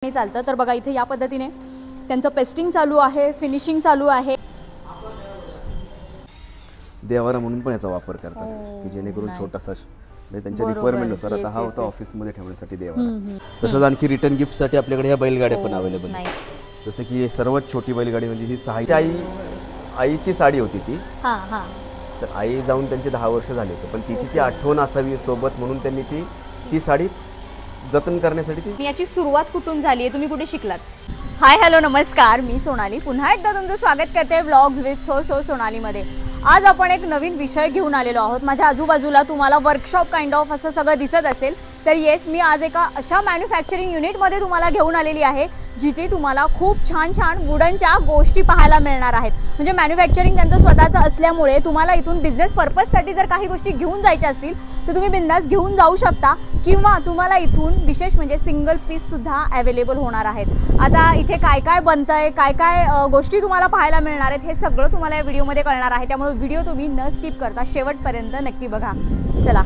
चालतं। तर बघा इथे या पद्धतीने त्यांचं पेस्टिंग चालू आहे, फिनिशिंग चालू आहे। देवारा म्हणून पण याचा वापर करतात की जेणेकरून छोटासा म्हणजे त्यांच्या रिक्वायरमेंटनुसार आता हा होता ऑफिसमध्ये ठेवण्यासाठी देवारा। तसंच आणखी रिटर्न गिफ्टसाठी आपल्याकडे ह्या बैलगाड्या पण अवेलेबल आहेत। जसं की सर्वात छोटी बैलगाडी म्हणजे ही 6 आईची साडी होती ती। तर आई जाऊन त्यांचे 10 वर्ष झाले होते, पण तिची ती आठवण असावी सोबत म्हणून त्यांनी ती साडी जतन करण्यासाठी ती। याची सुरुवात कुठून झाली आहे, तुम्ही कुठे शिकलात? हाय हॅलो नमस्कार, मी सोनाली पुन्हा एकदा तुमचं स्वागत करते व्लॉग्स विथ सो सोनाली मध्ये। आज आपण एक नवीन विषय घेऊन आलेलो आहोत। माझ्या आजूबाजूला तुम्हाला वर्कशॉप काइंड ऑफ असं सगळं दिसत असेल, तर येस मी आज एका अशा मॅन्युफॅक्चरिंग युनिटमध्ये तुम्हाला घेऊन आलेली आहे जिथे तुम्हाला खूप छान छान वुडनच्या गोष्टी पाहायला मिळणार आहेत। म्हणजे मॅन्युफॅक्चरिंग त्यांचं स्वतःचं असल्यामुळे तुम्हाला इथून बिझनेस पर्पजसाठी जर काही गोष्टी घेऊन जायच्या असतील तर तुम्ही बिंदास घेऊन जाऊ शकता, किंवा तुम्हाला इथून विशेष म्हणजे सिंगल पीस सुद्धा अवेलेबल होणार आहेत। आता इथे काय काय बनतंय, काय काय गोष्टी तुम्हाला पाहायला मिळणार आहेत हे सगळं तुम्हाला या व्हिडिओमध्ये कळणार आहे। त्यामुळे व्हिडिओ तुम्ही न स्किप करता शेवटपर्यंत नक्की बघा। चला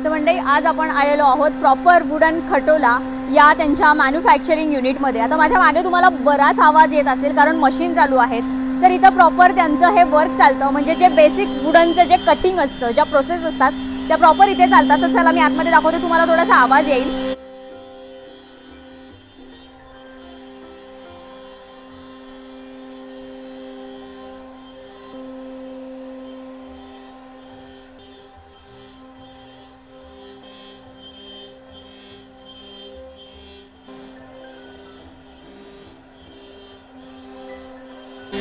तर मंडळी, आज आपण आलेलो आहोत प्रॉपर वुडन खटोला या त्यांच्या मॅन्युफॅक्चरिंग युनिटमध्ये। आता माझ्या मागे तुम्हाला बराच आवाज येत असेल कारण मशीन चालू आहेत। तर इथं प्रॉपर त्यांचं हे वर्क चालतं, म्हणजे जे बेसिक वुडनचं जे कटिंग असतं, ज्या प्रोसेस असतात त्या प्रॉपर इथे चालतात। तर चला मी आतमध्ये दाखवते, तुम्हाला थोडासा आवाज येईल।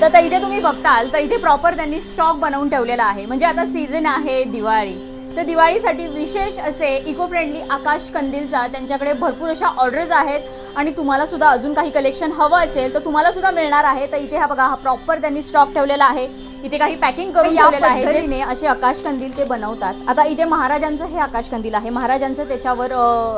तर इथे तुम्ही बघताल तर इथे प्रॉपर त्यांनी स्टॉक बनवून ठेवलेला आहे। म्हणजे आता सीझन आहे दिवाळी, तर दिवाळीसाठी विशेष असे इको फ्रेंडली आकाश कंदीलचा त्यांच्याकडे भरपूर अशा ऑर्डर्स आहेत। आणि तुम्हाला सुद्धा अजून काही कलेक्शन हवं असेल तर तुम्हाला सुद्धा मिळणार आहे। तर इथे हा बघा, हा प्रॉपर त्यांनी स्टॉक ठेवलेला आहे। इथे काही पॅकिंग करून ठेवलेलं आहे, ज्याने असे आकाश कंदील ते बनवतात। आता इथे महाराजांचं हे आकाश कंदील आहे, महाराजांचं त्याच्यावर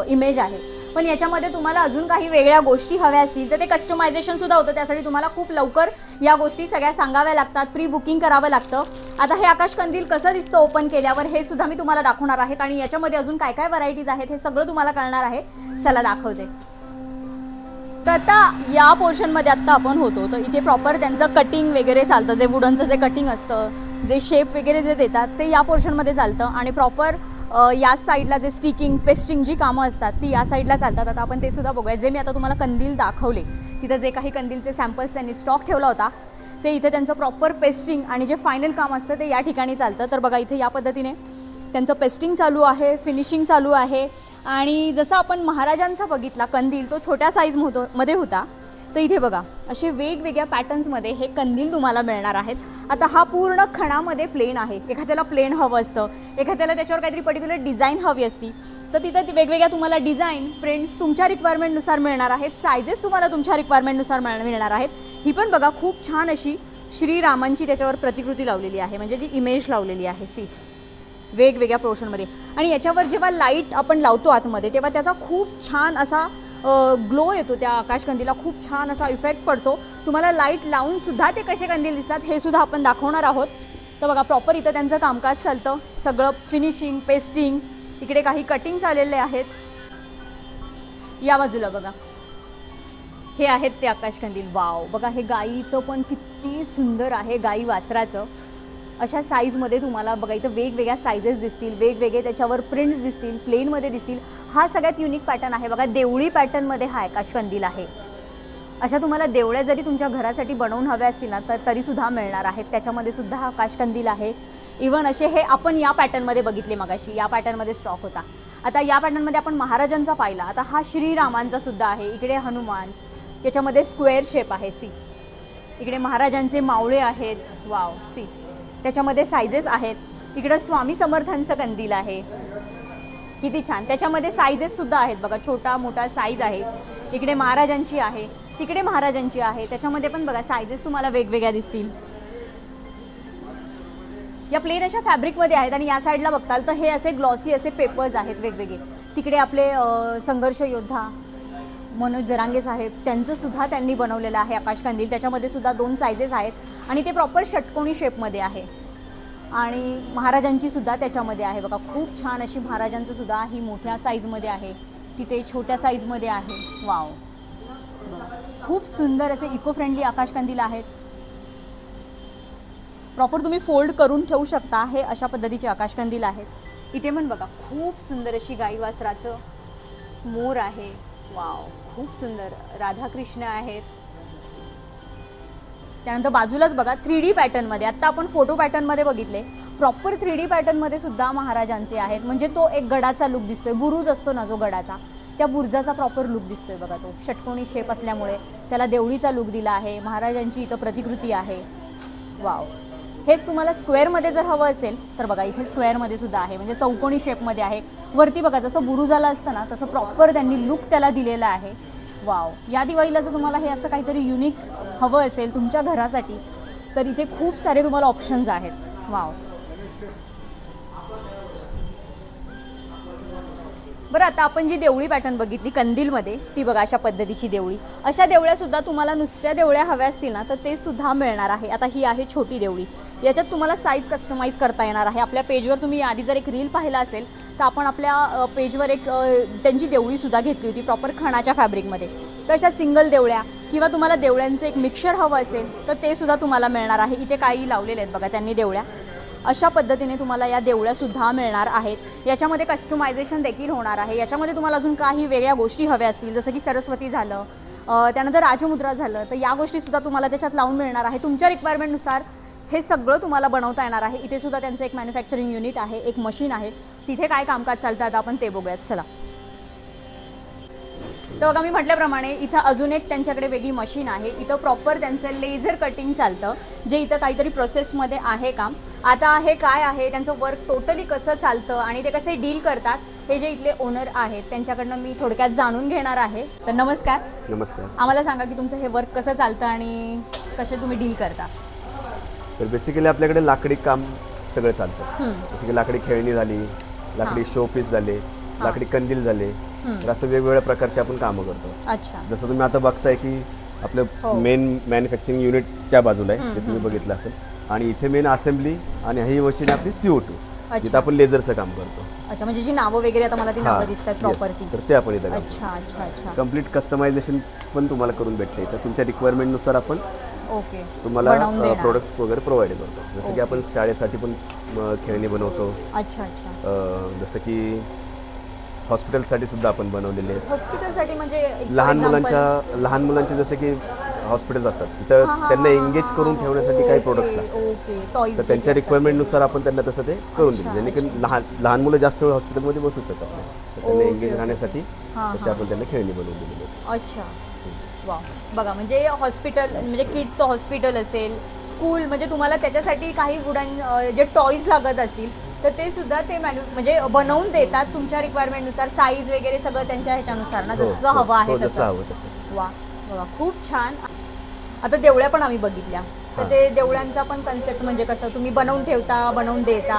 इमेज आहे। पण याच्यामध्ये तुम्हाला अजून काही वेगळ्या गोष्टी हव्या असतील तर ते कस्टमायझेशन सुद्धा होतं। त्यासाठी तुम्हाला खूप लवकर या गोष्टी सगळ्या सांगाव्या लागतात, प्री बुकिंग करावं लागतं। आता हे आकाश कंदील कसं दिसतं ओपन केल्यावर हे सुद्धा मी तुम्हाला दाखवणार आहे, आणि याच्यामध्ये अजून काय काय व्हरायटीज आहेत हे सगळं तुम्हाला कळणार आहे। चला दाखवते। तर आता या पोर्शनमध्ये आत्ता आपण होतो, तर इथे प्रॉपर त्यांचं कटिंग वगैरे चालतं। जे वुडनचं जे कटिंग असतं, जे शेप वगैरे जे देतात ते या पोर्शनमध्ये चालतं। आणि प्रॉपर या साईडला जे स्टिकिंग पेस्टिंग जी कामं असतात ती या साईडला चालतात। आता आपण ते सुद्धा बघूया। जे मी आता तुम्हाला कंदील दाखवले, तिथं जे काही कंदीलचे सॅम्पल्स त्यांनी स्टॉक ठेवला होता ते इथे त्यांचं प्रॉपर पेस्टिंग आणि जे फायनल काम असतं ते या ठिकाणी चालतं। तर बघा इथे या पद्धतीने त्यांचं पेस्टिंग चालू आहे, फिनिशिंग चालू आहे। आणि जसं आपण महाराजांचा बघितला कंदील, तो छोट्या साईजमध्ये होता, तर इथे बघा असे वेगवेगळ्या पॅटर्न्समध्ये हे कंदील तुम्हाला मिळणार आहेत। आता हा पूर्ण खणामध्ये प्लेन आहे। एखाद्याला प्लेन हवं असतं, एखाद्याला त्याच्यावर काहीतरी पर्टिक्युलर डिझाईन हवी असती, तर तिथं वेगवेगळ्या तुम्हाला डिझाईन प्रिंट्स तुमच्या रिक्वायरमेंटनुसार मिळणार आहेत। सायझेस तुम्हाला तुमच्या रिक्वायरमेंटनुसार मिळणार आहेत। ही पण बघा खूप छान अशी श्रीरामांची त्याच्यावर प्रतिकृती लावलेली आहे, म्हणजे जी इमेज लावलेली आहे सी वेगवेगळ्या पोर्शनमध्ये। आणि याच्यावर जेव्हा लाईट आपण लावतो आतमध्ये तेव्हा त्याचा खूप छान असा ग्लो येतो, त्या आकाश कंदीला खूप छान असा इफेक्ट पडतो। तुम्हाला लाईट लावून सुद्धा ते कसे कंदील दिसतात हे सुद्धा आपण दाखवणार आहोत। तर बघा प्रॉपर इथं त्यांचं कामकाज चालतं, सगळं फिनिशिंग पेस्टिंग, इकडे काही कटिंग चाललेले आहेत। या बाजूला बघा हे आहेत ते आकाश कंदील। वाव, बघा हे गाईचं पण किती सुंदर आहे, गाई वासराचं। अशा साईजमध्ये तुम्हाला बघा इथं वेगवेगळ्या साईजेस दिसतील, वेगवेगळे त्याच्यावर प्रिंट्स दिसतील, प्लेनमध्ये दिसतील। हा सगळ्यात युनिक पॅटर्न आहे बघा, देवळी पॅटर्नमध्ये हा आकाश कंदील आहे। अशा तुम्हाला देवळ्या जरी तुमच्या घरासाठी बनवून हव्या असतील ना तर तरीसुद्धा मिळणार आहेत। त्याच्यामध्ये सुद्धा हा आकाश कंदील आहे। इवन असे हे आपण या पॅटर्नमध्ये बघितले मगाशी, या पॅटर्नमध्ये स्टॉक होता। आता या पॅटर्नमध्ये आपण महाराजांचा पाहिला, आता हा श्रीरामांचा सुद्धा आहे। इकडे हनुमान, याच्यामध्ये स्क्वेअर शेप आहे सी, इकडे महाराजांचे मावळे आहेत। वाव सी, त्याच्यामध्ये सायझेस आहेत। इकडं स्वामी समर्थांचं कंदील आहे, किती छान। त्याच्यामध्ये सायझेस सुद्धा आहेत बघा, छोटा मोठा साईज आहे। इकडे महाराजांची आहे, तिकडे महाराजांची आहे, त्याच्यामध्ये पण बघा सायझेस तुम्हाला वेगवेगळ्या दिसतील। या प्लेन अशा फॅब्रिकमध्ये आहेत। आणि या साईडला बघताल तर हे असे ग्लॉसी असे पेपर्स आहेत वेगवेगळे। तिकडे आपले संघर्ष योद्धा मनोज जरांगे साहेब, त्यांचं सुद्धा त्यांनी बनवलेलं आहे आकाश कंदील। त्याच्यामध्ये सुद्धा 2 सायझेस आहेत आणि ते प्रॉपर षटकोनी शेपमध्ये आहे। आणि महाराजांची सुद्धा त्याच्यामध्ये आहे बघा, खूप छान अशी महाराजांचं सुद्धा ही मोठ्या साईजमध्ये आहे, तिथे छोट्या साईजमध्ये आहे. वाव, खूप सुंदर असे इको फ्रेंडली आकाशकंदील आहेत. प्रॉपर तुम्ही फोल्ड करून ठेवू शकता. हे अशा पद्धतीचे आकाशकंदील आहेत. इथे पण बघा खूप सुंदर अशी गाई वासराचं मोर आहे. वाव, खूप सुंदर राधाकृष्ण आहेत. त्यानंतर बाजूलाच बघा 3D पॅटर्नमध्ये, आत्ता आपण फोटो पॅटर्नमध्ये बघितले, प्रॉपर 3D पॅटर्नमध्ये सुद्धा महाराजांचे आहेत. म्हणजे तो एक गडाचा लुक दिसतोय, बुरुज असतो ना जो गडाचा, त्या बुरुजाचा प्रॉपर लुक दिसतोय बघा. तो षटकोनी शेप असल्यामुळे त्याला देवळीचा लुक दिला आहे. महाराजांची इथं प्रतिकृती आहे. वाव, हेच तुम्हाला स्क्वेअरमध्ये जर हवं असेल तर बघा इथे स्क्वेअरमध्ये सुद्धा आहे, म्हणजे चौकोनी शेपमध्ये आहे. वरती बघा जसं बुरुजाला असतं ना तसं प्रॉपर त्यांनी लुक त्याला दिलेला आहे. वाव, या दिवाळीला जर तुम्हाला हे असं काहीतरी युनिक हवं असेल तुमच्या घरासाठी तर इथे खूप सारे तुम्हाला ऑप्शन्स आहेत. वाव. बरं, आता आपण जी देवळी पॅटर्न बघितली कंदीलमध्ये ती बघा अशा पद्धतीची देवळी. अशा देवळ्यासुद्धा तुम्हाला नुसत्या देवळ्या हव्या असतील ना तर ते सुद्धा मिळणार आहे. आता ही आहे छोटी देवळी, याच्यात तुम्हाला साईज कस्टमाइज करता येणार आहे. आपल्या पेजवर तुम्ही आधी जर एक रील पाहिला असेल तर आपण आपल्या पेजवर एक त्यांची देवळीसुद्धा घेतली होती प्रॉपर खणाच्या फॅब्रिकमध्ये. तर अशा सिंगल देवळ्या किंवा तुम्हाला देवळ्यांचं एक मिक्सचर हवं असेल तर ते सुद्धा तुम्हाला मिळणार आहे. इथे काही लावलेले आहेत बघा त्यांनी देवळ्या. अशा पद्धतीने तुम्हाला या देवळ्यासुद्धा मिळणार आहेत. याच्यामध्ये कस्टमायझेशन देखील होणार आहे. याच्यामध्ये तुम्हाला अजून काही वेगळ्या गोष्टी हव्या असतील जसं की सरस्वती झालं, त्यानंतर राजमुद्रा झालं, तर या गोष्टीसुद्धा तुम्हाला त्याच्यात लावून मिळणार आहे. तुमच्या रिक्वायरमेंटनुसार हे सगळं तुम्हाला बनवता येणार आहे. इथे सुद्धा त्यांचं एक मॅन्युफॅक्चरिंग युनिट आहे, एक मशीन आहे. तिथे काय कामकाज चालतं आता आपण ते बघूयात. चला. तर बघा मी म्हटल्याप्रमाणे इथं अजून एक त्यांच्याकडे वेगळी मशीन आहे. इथं प्रॉपर त्यांचं लेझर कटिंग चालतं, जे इथं काहीतरी प्रोसेसमध्ये आहे काम. आता हे काय आहे, त्यांचं वर्क टोटली कसं चालतं आणि ते कसे डील करतात हे जे इथले ओनर आहेत त्यांच्याकडनं मी थोडक्यात जाणून घेणार आहे. तर नमस्कार. नमस्कार. आम्हाला सांगा की तुमचं हे वर्क कसं चालतं आणि कसे तुम्ही डील करता. तर बेसिकली आपल्याकडे लाकडी काम सगळं चालतं. जसं की लाकडी खेळणी झाली, लाकडी शो पीस झाले, लाकडी कंदील झाले, तर असं वेगवेगळ्या प्रकारचे आपण कामं करतो. अच्छा. जसं तुम्ही आता बघताय की आपलं मेन मॅन्युफॅक्चरिंग युनिट त्या बाजूला आहे, ते तुम्ही बघितलं असेल. आणि इथे मेन असेंब्ली आणि ही मशीन आपली CO2, जिथं आपण लेझरचं काम करतो. अच्छा, म्हणजे जी नावं वगैरे आता मला ती नावं दिसतात प्रॉपर्टी, तर ते आपण इथं. अच्छा अच्छा अच्छा. कम्प्लीट कस्टमायझेशन पण तुम्हाला करून भेटते. तर तुमच्या रिक्वायरमेंटनुसार आपण ओके तुम्हाला प्रोडक्ट्स वगैरे प्रोव्हाइड करतो. जसं की आपण शाळेसाठी पण खेळणी बनवतो. अच्छा अच्छा. जसं की हॉस्पिटलसाठी सुद्धा आपण बनवलेले आहेत. हॉस्पिटलसाठी म्हणजे लहान मुलांचे जसे की हॉस्पिटल्स असतात तिथं त्यांना एंगेज करून ठेवण्यासाठी काही प्रोडक्ट्स लागतात. तर त्यांच्या रिक्वायरमेंटनुसार आपण त्यांना तसं ते करून दिले, जेणेकरून लहान मुलं जास्त वेळ हॉस्पिटलमध्ये बसू शकतात. तर त्यांना एंगेज राहण्यासाठी तसे आपण त्यांना खेळणी बनवून दिलेली आहेत. अच्छा. वा, बघा म्हणजे हॉस्पिटल म्हणजे किड्सचं हॉस्पिटल असेल, स्कूल, म्हणजे तुम्हाला त्याच्यासाठी काही वुडन जे टॉईज लागत असतील तर ते सुद्धा ते म्हणजे बनवून देतात तुमच्या रिक्वायरमेंटनुसार. साईज वगैरे सगळं त्यांच्या ह्याच्यानुसार ना, जसं हवं आहे तसं. वा, बघा खूप छान. आता देवळ्या पण आम्ही बघितल्या, तर ते देवळ्यांचा पण कन्सेप्ट म्हणजे कसं तुम्ही बनवून ठेवता, बनवून देता.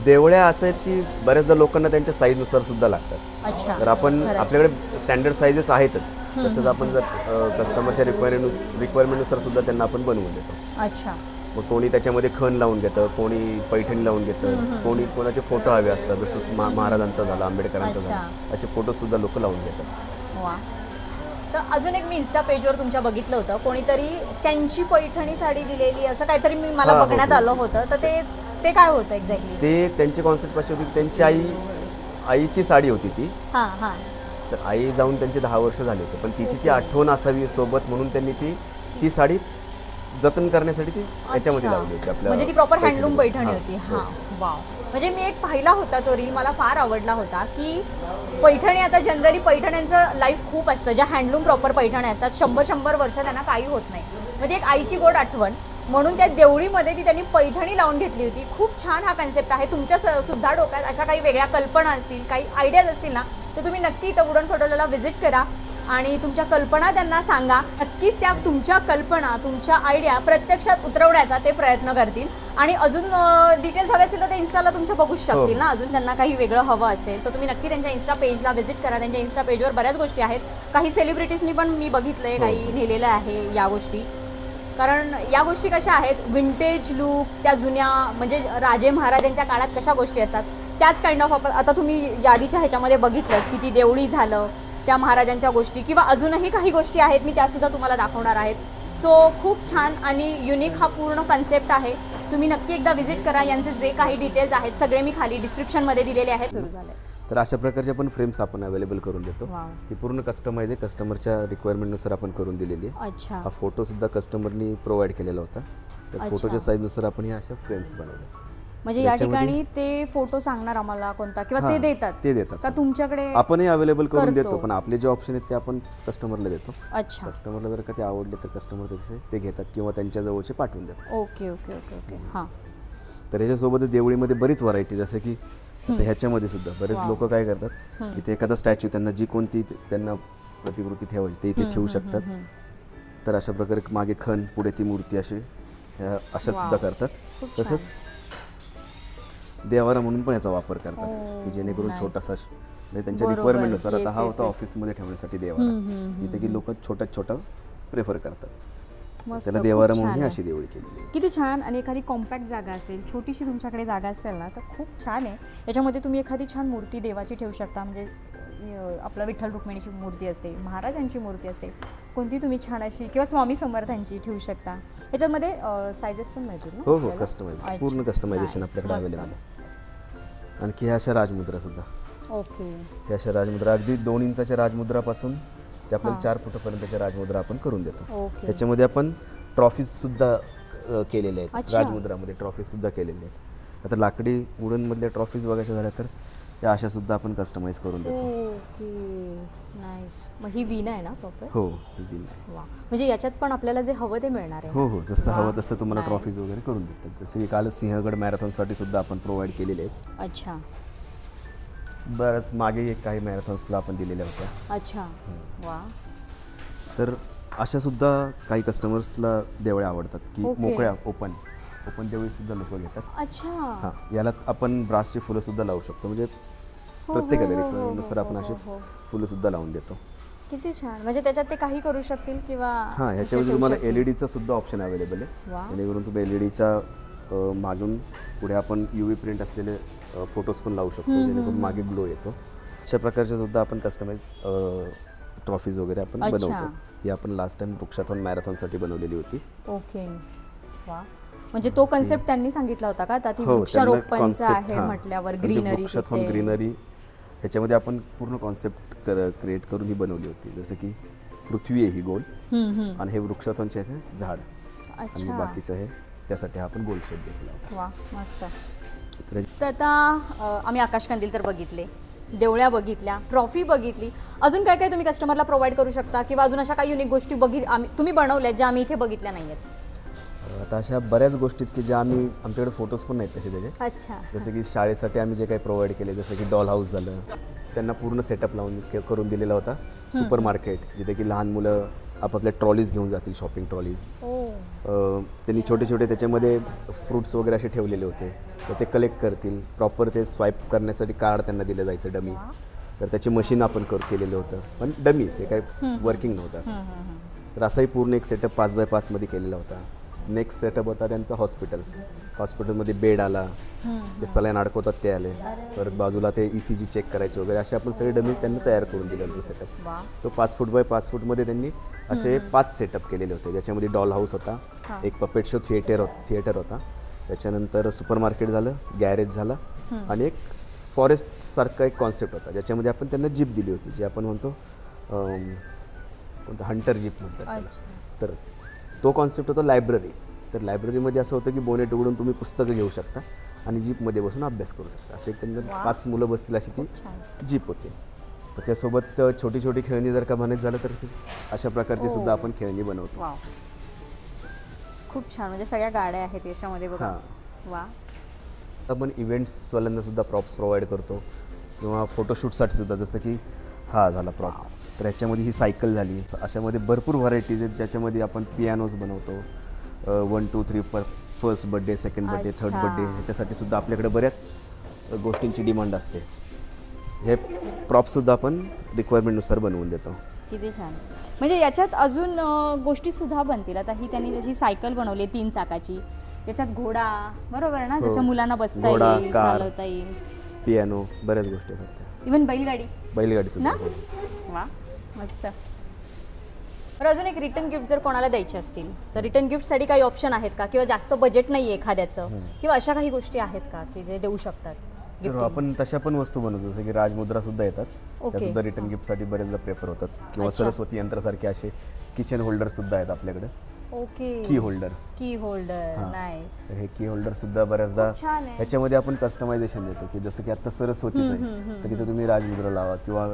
देवळ्या असं आहेत की बऱ्याचदा लोकांना त्यांच्या साईजनुसार सुद्धा लागतात. अच्छा. तर आपण आपल्याकडे स्टँडर्ड साईजेस आहेतच, तसंच आपण जर कस्टमरच्या रिक्वायरमेंटनुसार सुद्धा त्यांना आपण बनवून देतो. अच्छा. मग कोणी त्याच्यामध्ये खण लावून घेतं, कोणी पैठणी लावून घेतं, कोणाचे फोटो हवे असतात, जसं महाराजांचा झाला, आंबेडकरांचा झाला, असे फोटो सुद्धा लोक लावून घेतात. वा. तर अजून एक मी इन्स्टा पेजवर तुमच्या बघितलं होतं, कोणीतरी त्यांची पैठणी साडी दिलेली असं काहीतरी मला बघण्यात आलं होतं. तर ते काय होतं एक्झॅक्टली? ते त्यांची कॉन्सेप्ट कशी होती, त्यांची आईची साडी होती ती. हां हां. तर आई जाऊन त्यांचे 10 वर्ष झाले होते, पण तिची ती आठवण असावी सोबत म्हणून त्यांनी ती साडी जतन करण्यासाठी ती त्याच्यामध्ये लावली होती. आपल्या म्हणजे ती प्रॉपर हँडलूम पैठणी होती. हां. वाव. म्हणजे मी एक पाहिला होता तो रील, मला फार आवडला होता की पैठणी, आता जनरली पैठण्यांचं लाईफ खूप असतं, ज्या हँडलूम प्रॉपर पैठण्या असतात 100 वर्ष त्यांना काही होत नाही. म्हणजे एक आईची गोड आठवण म्हणून त्या देवळीमध्ये ती त्यांनी पैठणी लावून घेतली होती. खूप छान हा कन्सेप्ट आहे. तुमच्या सुद्धा डोक्यात अशा काही वेगळ्या कल्पना असतील, काही आयडियाज असतील ना, तर तुम्ही नक्की इथं वुडन फोटोला व्हिजिट करा आणि तुमच्या कल्पना त्यांना सांगा. नक्कीच त्या तुमच्या कल्पना, तुमच्या आयडिया प्रत्यक्षात उतरवण्याचा ते प्रयत्न करतील. आणि अजून डिटेल्स हवे असेल तर ते इन्स्टाला तुमच्या बघूच शकतील ना. अजून त्यांना काही वेगळं हवं असेल तर तुम्ही नक्की त्यांच्या इन्स्टा पेजला व्हिजिट करा. त्यांच्या इन्स्टा पेजवर बऱ्याच गोष्टी आहेत. काही सेलिब्रिटीजनी पण मी बघितलंय, काही नेलेलं आहे या गोष्टी. कारण या गोष्टी कशा आहेत, विंटेज लुक, त्या जुन्या म्हणजे राजे महाराजांच्या काळात कशा गोष्टी असतात त्याच काइंड ऑफ आपण आता तुम्ही यादीच्या ह्याच्यामध्ये बघितलंच की ती देवळी झालं, त्या महाराजांच्या गोष्टी किंवा अजूनही काही गोष्टी आहेत मी त्यासुद्धा तुम्हाला दाखवणार आहेत. सो खूप छान आणि युनिक हा पूर्ण कन्सेप्ट आहे. तुम्ही नक्की एकदा व्हिजिट करा. यांचे जे काही डिटेल्स आहेत सगळे मी खाली डिस्क्रिप्शनमध्ये दिलेले आहेत. सुरू झाले तर अशा प्रकारचे पण फ्रेम्स आपण अवेलेबल करून देतो. ही पूर्ण कस्टमाइज आहे, कस्टमरच्या रिक्वायरमेंटनुसार आपण करून दिलेली आहे. अच्छा. हा फोटो सुद्धा कस्टमरनी प्रोव्हाइड केलेला होता. तर फोटोच्या साईजनुसार आपण हे अशा फ्रेम्स बनवले. म्हणजे या ठिकाणी ते फोटो सांगणार आम्हाला कोणता किंवा ते देतात का तुमच्याकडे आपणही अवेलेबल करून देतो, पण आपले जे ऑप्शन आहेत ते आपण कस्टमरला देतो. अच्छा. कस्टमरला जर का ते आवडले तर कस्टमर ते घेतात किंवा त्यांच्या जवळचे पाठवून देतात. Okay okay okay okay. हां. तर ह्याच्यासोबत देवळीमध्ये बरीच व्हरायटी, जसं की आता ह्याच्यामध्ये सुद्धा बरेच लोक काय करतात, इथे एखादा स्टॅच्यू त्यांना जी कोणती त्यांना प्रतिकृती ठेवायची ते इथे ठेवू शकतात. तर अशा प्रकारे मागे खण, पुढे ती मूर्ती अशी अशा सुद्धा करतात. तसंच देवारा म्हणून पण याचा वापर करतात की जेणेकरून छोटासा म्हणजे त्यांच्या रिक्वायरमेंटनुसार. आता हा होता ऑफिसमध्ये ठेवण्यासाठी देवारा, इथे की लोक छोटा प्रेफर करतात, त्याला देवारा म्हणून अशी देवळी केली. किती छान. आणि एखादी कॉम्पॅक्ट जागा असेल, छोटीशी तुमच्याकडे जागा असेल ना तर खूप छान आहे. याच्यामध्ये तुम्ही एखादी छान मूर्ती देवाची ठेवू शकता. म्हणजे आपला विठ्ठल रुक्मिणीची मूर्ती असते, महाराजांची मूर्ती असते, कोणती तुम्ही छान अशी किंवा स्वामी समर्थांची ठेवू शकता. याच्यामध्ये सायझेस पण मिळतील ना? हो हो, कस्टमाइज पूर्ण कस्टमायझेशन आपल्याकडे अवेलेबल आहे. आणखी ह्या अशा राजमुद्रा सुद्धा. ओके. ह्या अशा राजमुद्रा अगदी 2 इंचाच्या राजमुद्रापासून ते आपल्याला 4 फुटापर्यंतच्या राजमुद्रा आपण करून देतो. त्याच्यामध्ये आपण ट्रॉफीज सुद्धा केलेले आहेत. राजमुद्रामध्ये ट्रॉफीज सुद्धा केलेले आहेत. आता लाकडी वुडनमधल्या ट्रॉफीज बघायच्या झाल्या तर त्या अशा सुद्धा आपण कस्टमाइज करून देतो. Okay, nice. मग ही वीणा आहे ना प्रॉपर? हो, ही वीणा आहे. वा, म्हणजे याच्यात पण आपल्याला जे हवं ते मिळणार आहे. हो हो, जसं हवं तसं तुम्हाला ट्रॉफीज वगैरे करून देतात. जसं की काल सिंहगड मॅरेथॉनसाठी सुद्धा आपण प्रोव्हाइड केलेले आहेत. अच्छा. बरंच मागे काही मॅरेथॉन्सला आपण दिलेल्या होत्या. अच्छा. वा. तर अशा सुद्धा काही कस्टमर्सला देवळ्या आवडतात की मोकळ्या ओपन देवळी सुद्धा लोक घेतात. अच्छा. हां, याला आपण ब्रासची फुलं सुद्धा लावू शकतो. म्हणजे प्रत्येकाला रिक्वायरमेंटनुसार आपण अशी फुलं सुद्धा लावून देतो. किती छान. म्हणजे त्याच्यात ते काही करू शकतील किंवा हां, ह्याच्यामध्ये तुम्हाला एलईडीचा सुद्धा ऑप्शन अवेलेबल आहे. जेणेकरून तुम्ही एलईडीच्या मागून पुढे आपण UV प्रिंट असलेले फोटोज पण लावू शकतो, जेणेकरून मागे ग्लो येतो. अशा प्रकारच्या सुद्धा आपण कस्टमाइज ट्रॉफीज वगैरे आपण बनवतो. ही आपण लास्ट टाइम वृक्षाथॉन मॅरेथॉनसाठी बनवलेली होती. ओके. वा. म्हणजे तो कन्सेप्ट त्यांनी सांगितला होता का? आता ती वृक्षारोपणचा आहे म्हटल्यावर ग्रीनरी, वृक्षाथॉन ग्रीनरी ह्याच्यामध्ये आपण पूर्ण कॉन्सेप्ट क्रिएट करून ही बनवली होती. जसं की पृथ्वी आहे ही गोल आणि हे वृक्षाथॉनचे आहे झाड आणि बाकीचं आहे, त्यासाठी आपण गोल शेप घेतला. वा, मस्त. तर आता आम्ही आकाशकंदील तर बघितले, देवळ्या बघितल्या, ट्रॉफी बघितली. अजून काय काय तुम्ही कस्टमरला प्रोव्हाइड करू शकता किंवा अजून अशा काही युनिक गोष्टी तुम्ही बनवल्यात ज्या आम्ही इथे बघितल्या नाही आहेत? आता अशा बऱ्याच गोष्टी की ज्या आमच्याकडे फोटोज पण नाहीत तसे त्याचे. अच्छा. जसं की शाळेसाठी आम्ही जे काही प्रोव्हाइड केले, जसं की डॉल हाऊस झालं, त्यांना पूर्ण सेटअप लावून करून दिलेला होता. सुपर मार्केट, जिथे की लहान मुलं आपापल्या ट्रॉलीज घेऊन जातील, शॉपिंग ट्रॉलीज. त्यांनी छोटे छोटे त्याच्यामध्ये फ्रुट्स वगैरे असे ठेवलेले होते, तर ते कलेक्ट करतील. प्रॉपर ते स्वाईप करण्यासाठी कार्ड त्यांना दिलं जायचं डमी. तर त्याची मशीन आपण केलेलं होतं, पण डमी, ते काही वर्किंग नव्हतं असं. तर असाही पूर्ण एक सेटअप 5x5 मध्ये केलेला होता. नेक्स्ट सेटअप होता त्यांचा हॉस्पिटलमध्ये बेड आला, ते सलाईन अडकवतात ते आले, परत बाजूला ते ECG चेक करायचे वगैरे, असे आपण सगळे डमी त्यांना तयार करून दिले होते सेटअप. तो 5 फूट बाय 5 फूटमध्ये त्यांनी असे 5 सेटअप केलेले होते, ज्याच्यामध्ये डॉल हाऊस होता, एक पपेट शो थिएटर होता, त्याच्यानंतर सुपर मार्केट झालं, गॅरेज झालं आणि एक फॉरेस्ट सारखा एक कॉन्सेप्ट होता, ज्याच्यामध्ये आपण त्यांना जीप दिली होती, जी आपण म्हणतो हंटर जीप म्हणतात. तर तो कॉन्सेप्ट होता लायब्ररी. तर लायब्ररीमध्ये असं होतं की बोनेट उघडून तुम्ही पुस्तकं घेऊ शकता आणि जीपमध्ये बसून अभ्यास करू शकता. असे एकंदर 5 मुलं बसतील अशी ती जीप होती. तर त्यासोबत छोटी छोटी खेळणी जर का बनायचं झालं तर अशा प्रकारची सुद्धा आपण खेळणी बनवतो. खूप छान. म्हणजे सगळ्या गाड्या आहेत याच्यामध्ये बघा. वा. आपण इव्हेंट्सवाल्यांना सुद्धा प्रॉप्स प्रोव्हाइड करतो किंवा फोटोशूटसाठी सुद्धा. जसं की हा झाला प्रॉप, तर ह्याच्यामध्ये ही सायकल झाली. अशामध्ये भरपूर व्हरायटीज आहेत, ज्याच्यामध्ये आपण पियानोज बनवतो. 1, 2, 3 first birthday, second birthday, third birthday, ह्याच्यासाठी सुद्धा आपल्याकडे बऱ्याच गोष्टींची डिमांड असते. हे प्रॉप्ससुद्धा आपण रिक्वायरमेंटनुसार बनवून देतो. किती छान. म्हणजे याच्यात अजून गोष्टी सुद्धा बनतील. आता ही त्यांनी जशी सायकल बनवली 3 चाकाची, त्याच्यात घोडा, बरोबर आहे ना, जशा मुलांना बसता येईल, चालवता येईल, पियानो, बऱ्याच गोष्टी आहेत. इवन बैलगाडी सुद्धा. वा मस्त. तर अजून एक रिटर्न गिफ्ट जर कोणाला द्यायचे असतील तर रिटर्न गिफ्टसाठी काही ऑप्शन आहेत का, किंवा जास्त बजेट नाही आहे एखाद्याचं, किंवा अशा काही गोष्टी आहेत का की जे देऊ शकतात? तर आपण तशा पण वस्तू बनवतो, जसं की राजमुद्रा सुद्धा येतात, त्या सुद्धा रिटर्न गिफ्टसाठी बरेचदा प्रेफर होतात. किंवा सरस्वती यंत्रासारखे असे किचन होल्डर सुद्धा आहेत आपल्याकडे. ओके. की होल्डर नाईस. हे की होल्डर सुद्धा बऱ्याचदा ह्याच्यामध्ये आपण कस्टमायझेशन देतो, की जसं की आता सरस्वतीच आहे तर तिथे तुम्ही राजमुद्रा लावा, किंवा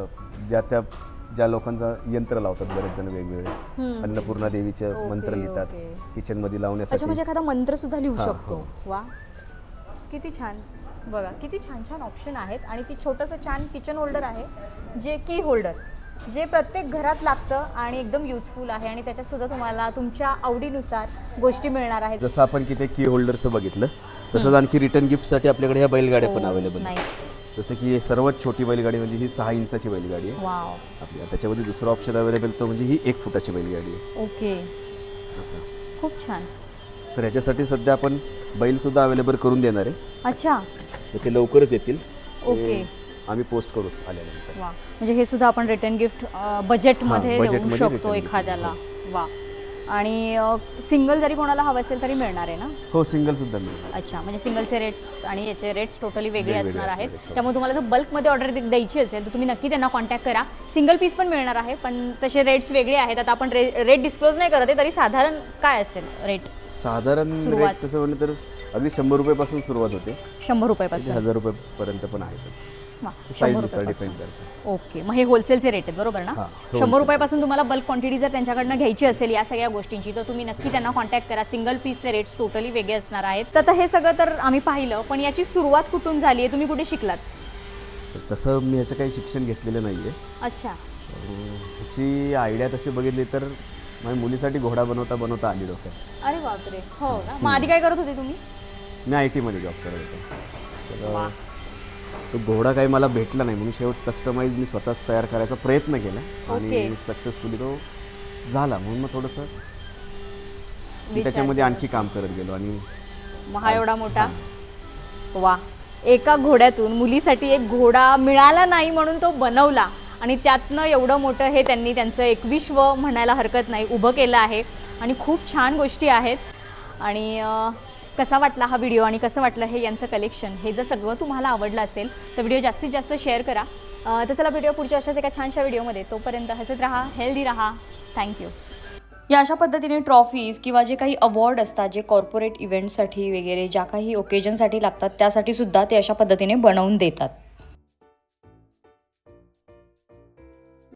ज्या लोकांचा यंत्र लावतात बरेच जण वेगवेगळे, अन्नपूर्णा देवीचे मंत्र लिहितात किचन मध्ये लावण्यासाठी. म्हणजे एखादा मंत्र सुद्धा लिहू शकतो. वा किती छान. बघा किती छान छान ऑप्शन आहेत. आणि ती छोटंसं छान किचन होल्डर आहे, जे की होल्डर, जे प्रत्येक घरात लागतं आणि एकदम युजफुल आहे. आणि त्याच्यात सुद्धा तुम्हाला तुमच्या आवडीनुसार गोष्टी मिळणार आहेत. जसं आपण की ते की होल्डरचं बघितलं, तसंच आणखी रिटर्न गिफ्टसाठी आपल्याकडे ह्या बैलगाड्या पण अवेलेबल आहेत. जसं की सर्वात छोटी बैलगाडी म्हणजे ही 6 इंचाची बैलगाडी आहे आपल्या. त्याच्यामध्ये दुसरा ऑप्शन अवेलेबल तो म्हणजे ही 1 फुटाची बैलगाडी आहे. ओके. असं खूप छान. तर ह्याच्यासाठी सध्या आपण बैल सुद्धा अवेलेबल करून देणार आहे. अच्छा. तर ते लवकरच येतील. ओके. आम्ही पोस्ट करूच आल्यानंतर. वा, म्हणजे हे सुद्धा आपण रिटर्न गिफ्ट बजेटमध्ये देऊ शकतो एखाद्याला. वा. आणि सिंगल जरी कोणाला हवं असेल तरी मिळणार आहे ना? हो, सिंगल सुद्धा मिळेल. अच्छा, म्हणजे सिंगलचे रेट्स आणि याचे रेट्स टोटली वेगळे असणार आहेत. त्यामुळे तुम्हाला जर बल्कमध्ये ऑर्डर द्यायची असेल तर तुम्ही नक्की त्यांना कॉन्टॅक्ट करा. सिंगल पीस पण मिळणार आहे, पण तसे रेट्स वेगळे आहेत. आता आपण रेट डिस्क्लोज नाही करत आहे, तरी साधारण काय असेल रेट? साधारण रेट तसं म्हणलं तर अगदी 100 रुपयापासून सुरुवात होते. 100 रुपयापासून 1000 रुपयापर्यंत पण आहेतच. साईजनुसार डिपेंड करते. ओके. मग हे होलसेलचे रेट आहेत, बरोबर ना? 100 रुपयापासून तुम्हाला बल्क क्वांटिटी जर त्यांच्याकडनं घ्यायची असेल या सगळ्या गोष्टींची, तर तुम्ही नक्की त्यांना कॉन्टॅक्ट करा. सिंगल पीसचे रेट्स टोटली वेगळे असणार आहेत. तर हे सगळं तर आम्ही पाहिलं, पण याची सुरुवात कुठून झाली आहे? तुम्ही कुठे शिकलात? तसं मी याचं काही शिक्षण घेतलेलं नाही आहे. अच्छा. ह्याची आयडिया तशी बघितली तर माझ्या मुलीसाठी घोडा बनवता आली डोक्यात. अरे बापरे. हो ना. मग आधी काय करत होते तुम्ही? मी IT मध्ये जॉब करत होतो. तो घोडा काही मला भेटला नाही, म्हणून शेवट कस्टमाइज मी स्वतःच तयार करायचा प्रयत्न केला आणि सक्सेसफुली तो झाला. म्हणून मग थोडंसं त्याच्यामध्ये आणखी काम करत गेलो. आणि हा एवढा मोठा. वा. एका घोड्यातून मुलीसाठी एक घोडा मिळाला नाही म्हणून तो बनवला, आणि त्यातनं एवढं मोठं हे त्यांनी त्यांचं एक विश्व म्हणायला हरकत नाही उभं केलं आहे. आणि खूप छान गोष्टी आहेत. आणि कसा वाटला हा व्हिडिओ आणि कसं वाटलं हे यांचं कलेक्शन, हे जर सगळं तुम्हाला आवडलं असेल तर व्हिडिओ जास्तीत जास्त शेअर करा. तर चला व्हिडिओ पुढच्या अशाच एका छानशा व्हिडिओमध्ये. तोपर्यंत हसत राहा, हेल्दी राहा. थँक्यू. या अशा पद्धतीने ट्रॉफीज किंवा जे काही अवॉर्ड असतात, जे कॉर्पोरेट इव्हेंटसाठी वगैरे ज्या काही ओकेजनसाठी लागतात, त्यासाठी सुद्धा ते अशा पद्धतीने बनवून देतात.